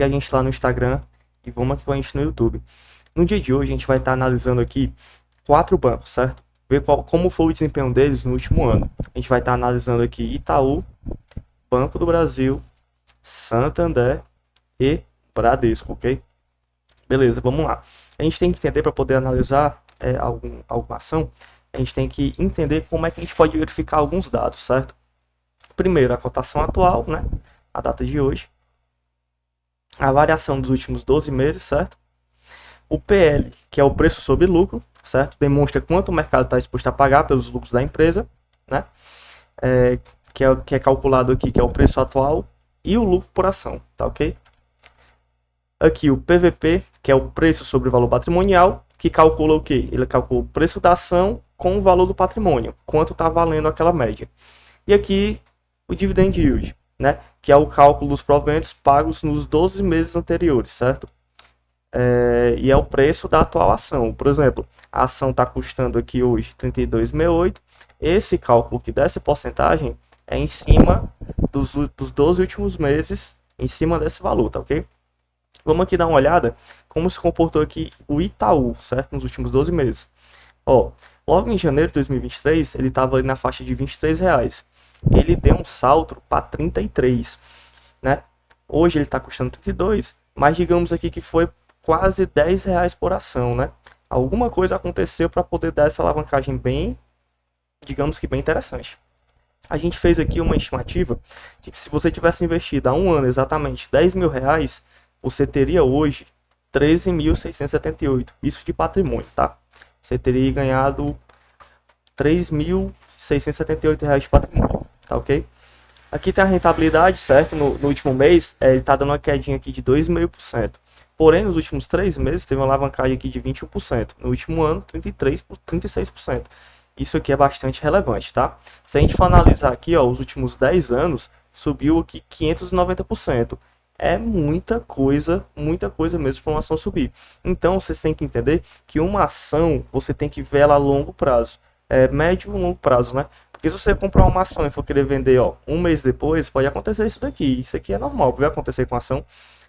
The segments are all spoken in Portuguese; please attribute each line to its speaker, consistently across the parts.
Speaker 1: a gente lá no Instagram e vamos aqui com a gente no YouTube. No dia de hoje a gente vai estar analisando aqui 4 bancos, certo? Ver como foi o desempenho deles no último ano. A gente vai estar analisando aqui Itaú, Banco do Brasil, Santander e Bradesco, ok? Beleza, vamos lá. A gente tem que entender para poder analisar alguma ação, a gente tem que entender como é que a gente pode verificar alguns dados, certo? Primeiro, a cotação atual, né? A data de hoje. A variação dos últimos 12 meses, certo? O PL, que é o preço sobre lucro, certo? Demonstra quanto o mercado está disposto a pagar pelos lucros da empresa, né? Que é calculado aqui, que é o preço atual e o lucro por ação, tá ok? Aqui o PVP, que é o preço sobre o valor patrimonial, que calcula o quê? Ele calcula o preço da ação com o valor do patrimônio, quanto está valendo aquela média. E aqui o dividend yield, né? Que é o cálculo dos proventos pagos nos 12 meses anteriores, certo? E é o preço da atual ação. Por exemplo, a ação está custando aqui hoje R$ 32,68. Esse cálculo que dessa porcentagem é em cima dos 12 últimos meses, em cima desse valor, tá ok? Vamos aqui dar uma olhada como se comportou aqui o Itaú, certo? Nos últimos 12 meses. Ó, logo em janeiro de 2023, ele estava na faixa de R$ 23. Ele deu um salto para 33, né? Hoje ele está custando 32, mas digamos aqui que foi quase R$ 10 por ação, né? Alguma coisa aconteceu para poder dar essa alavancagem bem, digamos que bem interessante. A gente fez aqui uma estimativa de que se você tivesse investido há um ano exatamente R$ 10.000, você teria hoje 13.678, isso de patrimônio, tá? Você teria ganhado R$ 3.678 de patrimônio, tá ok? Aqui tem a rentabilidade, certo? No último mês, ele está dando uma quedinha aqui de 2,5%. Porém, nos últimos 3 meses, teve uma alavancagem aqui de 21%. No último ano, 36%. Isso aqui é bastante relevante, tá? Se a gente for analisar aqui, ó, os últimos 10 anos, subiu aqui 590%. É muita coisa mesmo para uma ação subir. Então, você tem que entender que uma ação, você tem que ver ela a longo prazo. Médio e longo prazo, né? Porque se você comprar uma ação e for querer vender, ó, um mês depois, pode acontecer isso daqui. Isso aqui é normal, vai acontecer com a ação.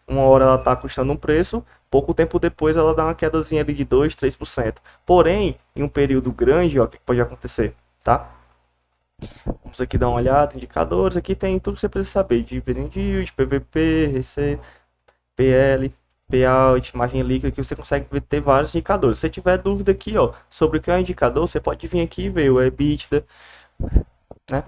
Speaker 1: Uma hora ela está custando um preço, pouco tempo depois ela dá uma quedazinha ali de 2, 3%. Porém, em um período grande, ó, o que pode acontecer, tá? Vamos aqui dar uma olhada, indicadores, aqui tem tudo que você precisa saber, dividend yield, PVP, receita, PL, payout, margem líquida, que você consegue ter vários indicadores. Se você tiver dúvida aqui, ó, sobre o que é um indicador, você pode vir aqui e ver o EBITDA, né?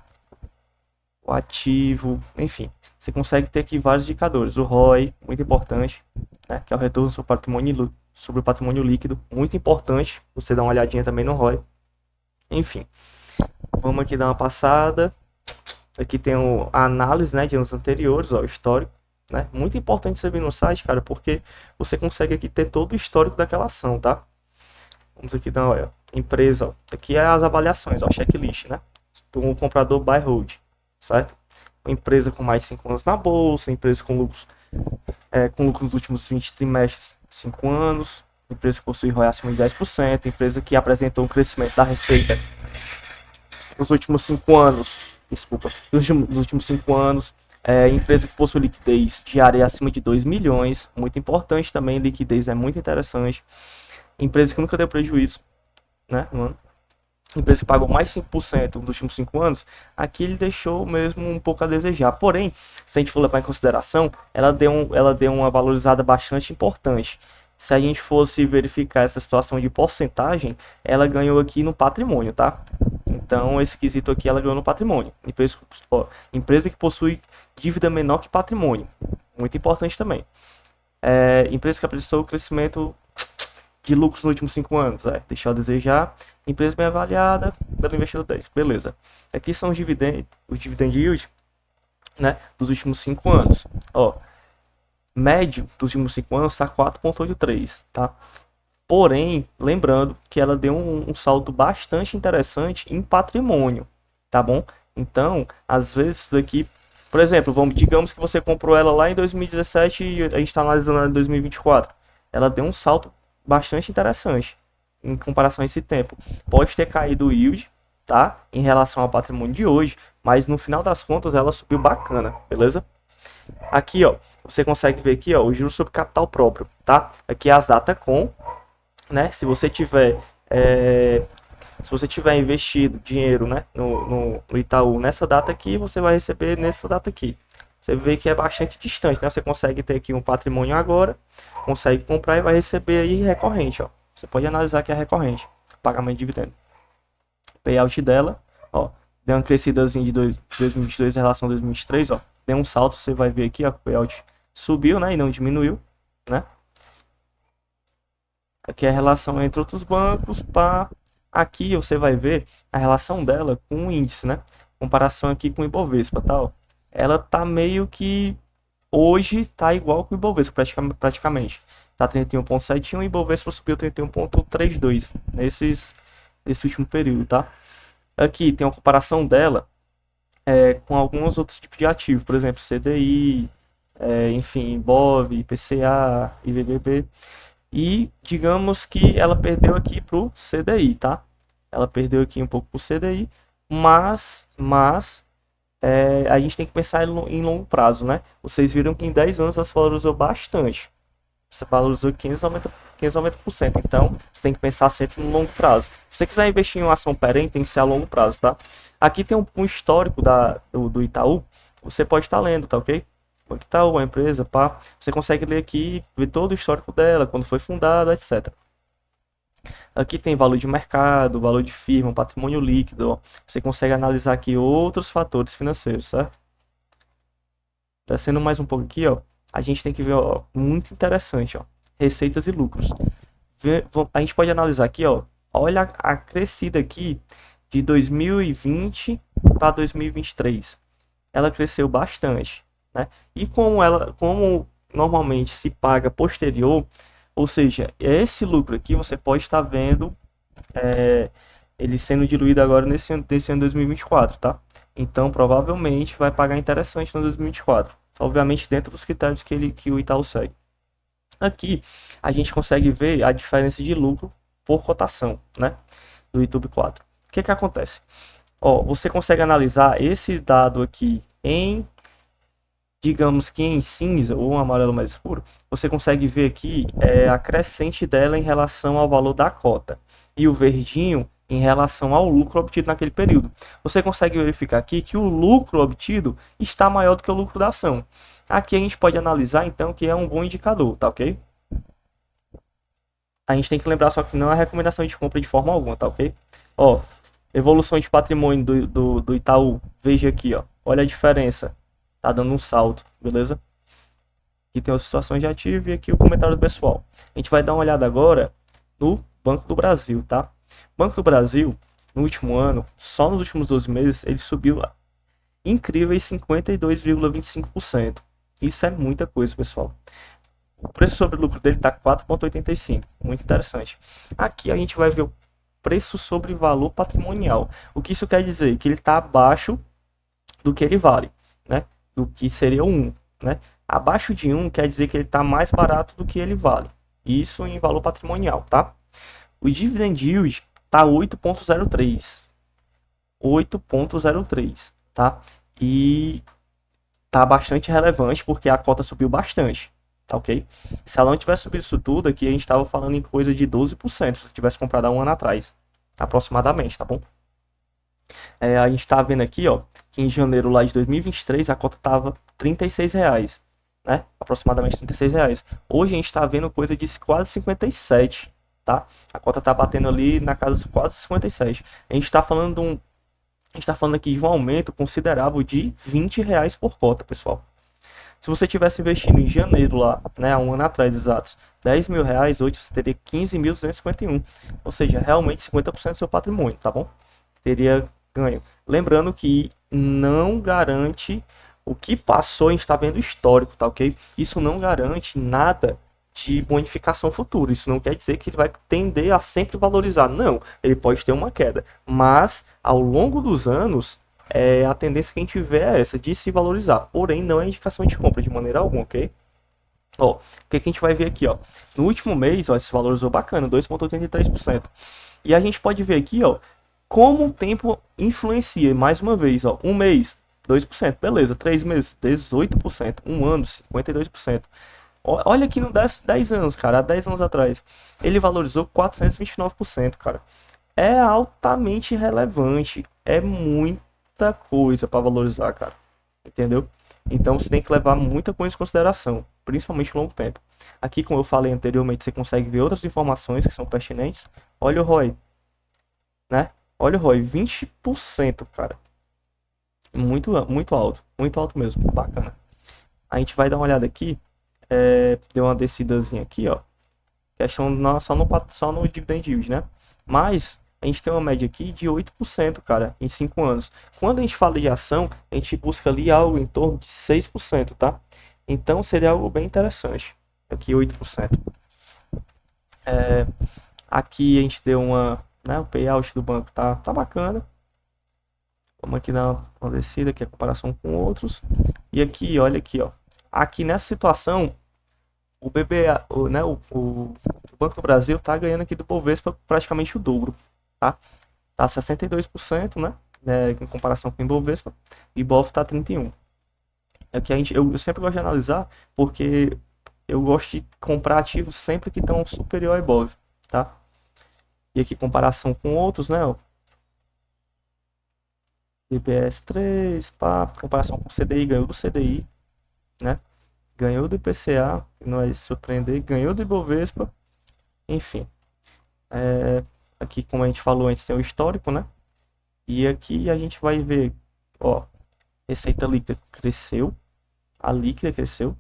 Speaker 1: O ativo, enfim, você consegue ter aqui vários indicadores. O ROI, muito importante, né? Que é o retorno sobre o patrimônio líquido, muito importante. Você dá uma olhadinha também no ROI. Enfim, vamos aqui dar uma passada. Aqui tem a análise, né, de anos anteriores, ó, o histórico, né? Muito importante você vir no site, cara, porque você consegue aqui ter todo o histórico daquela ação, tá? Vamos aqui dar uma olhada. Empresa, ó. Aqui é as avaliações, ó, checklist, né? Do comprador buy hold, certo? Uma empresa com mais de 5 anos na bolsa, empresa com lucro nos últimos 20 trimestres, 5 anos, empresa que possui ROI acima de 10%, empresa que apresentou um crescimento da receita nos últimos 5 anos, desculpa, nos últimos 5 anos, empresa que possui liquidez diária acima de 2 milhões, muito importante também, liquidez é muito interessante, empresa que nunca deu prejuízo, né, mano? Empresa que pagou mais 5% nos últimos 5 anos, aqui ele deixou mesmo um pouco a desejar. Porém, se a gente for levar em consideração, ela deu uma valorizada bastante importante. Se a gente fosse verificar essa situação de porcentagem, ela ganhou aqui no patrimônio, tá? Então, esse quesito aqui ela ganhou no patrimônio. Empresa que possui dívida menor que patrimônio. Muito importante também. Empresa que apresentou o crescimento de lucros nos últimos 5 anos, deixou a desejar. Empresa bem avaliada pelo investidor 10, beleza. Aqui são os dividend yield, né, dos últimos 5 anos. Ó, médio dos últimos 5 anos está 4,83, tá? Porém, lembrando que ela deu um salto bastante interessante em patrimônio, tá bom? Então, às vezes isso daqui, por exemplo, digamos que você comprou ela lá em 2017 e a gente está analisando ela em 2024. Ela deu um salto bastante interessante em comparação a esse tempo. Pode ter caído o yield, tá? Em relação ao patrimônio de hoje, mas no final das contas ela subiu bacana, beleza? Aqui, ó, você consegue ver aqui, ó, o juros sobre capital próprio, tá? Aqui as datas com, né? Se você tiver investido dinheiro, né, no Itaú nessa data aqui, você vai receber nessa data aqui. Você vê que é bastante distante, né? Você consegue ter aqui um patrimônio agora, consegue comprar e vai receber aí recorrente, ó. Você pode analisar que é recorrente, pagamento de dividendo. Payout dela, ó, deu uma crescidazinha de 2022 em relação a 2023, ó. Deu um salto, você vai ver aqui, ó, o payout subiu, né, e não diminuiu, né? Aqui é a relação entre outros bancos, pá. Aqui você vai ver a relação dela com o índice, né? Comparação aqui com o Ibovespa, tal. Ela tá meio que hoje tá igual com o Ibovespa praticamente. Tá 31,71 e o Ibovespa subiu 31,32 nesse último período, tá? Aqui tem uma comparação dela com alguns outros tipos de ativos, por exemplo, CDI, enfim, IBOV, IPCA, IVBB. E digamos que ela perdeu aqui pro CDI, tá? Ela perdeu aqui um pouco pro CDI, mas a gente tem que pensar em longo prazo, né? Vocês viram que em 10 anos ela se valorizou bastante. Você valorizou 15,90%. Então, você tem que pensar sempre no longo prazo. Se você quiser investir em uma ação perene, tem que ser a longo prazo, tá? Aqui tem um histórico do Itaú. Você pode estar lendo, tá ok? O Itaú, a empresa, pá. Você consegue ler aqui, ver todo o histórico dela, quando foi fundado, etc. Aqui tem valor de mercado, valor de firma, patrimônio líquido. Ó. Você consegue analisar aqui outros fatores financeiros, certo? Descendo mais um pouco aqui, ó, a gente tem que ver, ó, muito interessante, ó, receitas e lucros. A gente pode analisar aqui, ó, olha a crescida aqui de 2020 para 2023. Ela cresceu bastante, né? E como normalmente se paga posterior, ou seja, esse lucro aqui você pode estar vendo ele sendo diluído agora nesse ano 2024, tá? Então, provavelmente vai pagar interessante no 2024. Obviamente, dentro dos critérios que o Itaú segue. Aqui, a gente consegue ver a diferença de lucro por cotação, né? Do YouTube 4. O que acontece? Ó, você consegue analisar esse dado aqui digamos que em cinza ou um amarelo mais escuro, você consegue ver aqui a crescente dela em relação ao valor da cota. E o verdinho em relação ao lucro obtido naquele período. Você consegue verificar aqui que o lucro obtido está maior do que o lucro da ação. Aqui a gente pode analisar, então, que é um bom indicador, tá ok? A gente tem que lembrar só que não é recomendação de compra de forma alguma, tá ok? Ó, evolução de patrimônio do Itaú, veja aqui, ó, olha a diferença. Tá dando um salto, beleza? Aqui tem as situações de ativo e aqui o comentário do pessoal. A gente vai dar uma olhada agora no Banco do Brasil, tá? Banco do Brasil, no último ano, só nos últimos 12 meses, ele subiu incríveis 52,25%. Isso é muita coisa, pessoal. O preço sobre lucro dele está 4,85. Muito interessante. Aqui a gente vai ver o preço sobre valor patrimonial. O que isso quer dizer? Que ele está abaixo do que ele vale, né? Do que seria o 1, né? Abaixo de 1 quer dizer que ele está mais barato do que ele vale. Isso em valor patrimonial, tá? O dividend yield está 8,03. 8,03, tá? E tá bastante relevante porque a cota subiu bastante, tá ok? Se ela não tivesse subido isso tudo aqui, a gente estava falando em coisa de 12% se tivesse comprado há um ano atrás, aproximadamente, tá bom? A gente tá vendo aqui, ó, que em janeiro lá de 2023 a cota tava R$36, né? Aproximadamente R$36. Hoje a gente tá vendo coisa de quase 57, tá? A cota tá batendo ali na casa de quase 57. A gente tá falando aqui de um aumento considerável de R$20 por cota, pessoal. Se você tivesse investido em janeiro lá, né, há um ano atrás, exatos, R$10.000, hoje você teria 15.251. Ou seja, realmente 50% do seu patrimônio, tá bom? Teria ganho. Lembrando que não garante o que passou, a gente está vendo histórico, tá ok? Isso não garante nada de bonificação futura. Isso não quer dizer que ele vai tender a sempre valorizar. Não, ele pode ter uma queda. Mas, ao longo dos anos, a tendência que a gente vê é essa, de se valorizar. Porém, não é indicação de compra de maneira alguma, ok? Ó, o que a gente vai ver aqui, ó? No último mês, ó, se valorizou bacana, 2,83%. E a gente pode ver aqui, ó, como o tempo influencia. Mais uma vez, ó, um mês 2%, beleza. 3 meses, 18%. Um ano, 52%. Olha aqui no 10 anos, cara, há 10 anos atrás. Ele valorizou 429%, cara. É altamente relevante. É muita coisa para valorizar, cara. Entendeu? Então você tem que levar muita coisa em consideração, principalmente no longo tempo. Aqui, como eu falei anteriormente, você consegue ver outras informações que são pertinentes. Olha o ROI, né? Olha o ROI, 20%, cara. Muito alto mesmo, bacana. A gente vai dar uma olhada aqui, deu uma descidazinha aqui, ó. Questão só no dividend yield, né? Mas a gente tem uma média aqui de 8%, cara, em 5 anos. Quando a gente fala de ação, a gente busca ali algo em torno de 6%, tá? Então seria algo bem interessante. Aqui 8%. Aqui a gente deu né, o payout do banco tá bacana. Vamos aqui dar uma descida, aqui a comparação com outros. E aqui, olha aqui, ó. Aqui nessa situação, o BBA, o Banco do Brasil tá ganhando aqui do Bovespa praticamente o dobro, tá? Tá 62%, né? Em comparação com o Ibovespa. E Ibov tá 31%. Aqui eu sempre gosto de analisar, porque eu gosto de comprar ativos sempre que estão superior ao Ibov, tá? E aqui comparação com outros, né? IBS 3, pá, comparação com o CDI, ganhou do CDI, né? Ganhou do IPCA, não é surpreender, ganhou do Ibovespa, enfim. Aqui, como a gente falou antes, tem o histórico, né? E aqui a gente vai ver, ó, receita líquida cresceu, a líquida cresceu,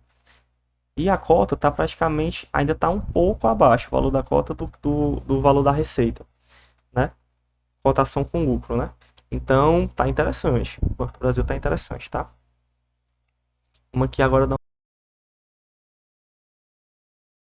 Speaker 1: e a cota tá praticamente, ainda tá um pouco abaixo, o valor da cota do valor da receita, né? Cotação com lucro, né? Então, tá interessante. O Banco do Brasil tá interessante, tá? Vamos aqui agora dar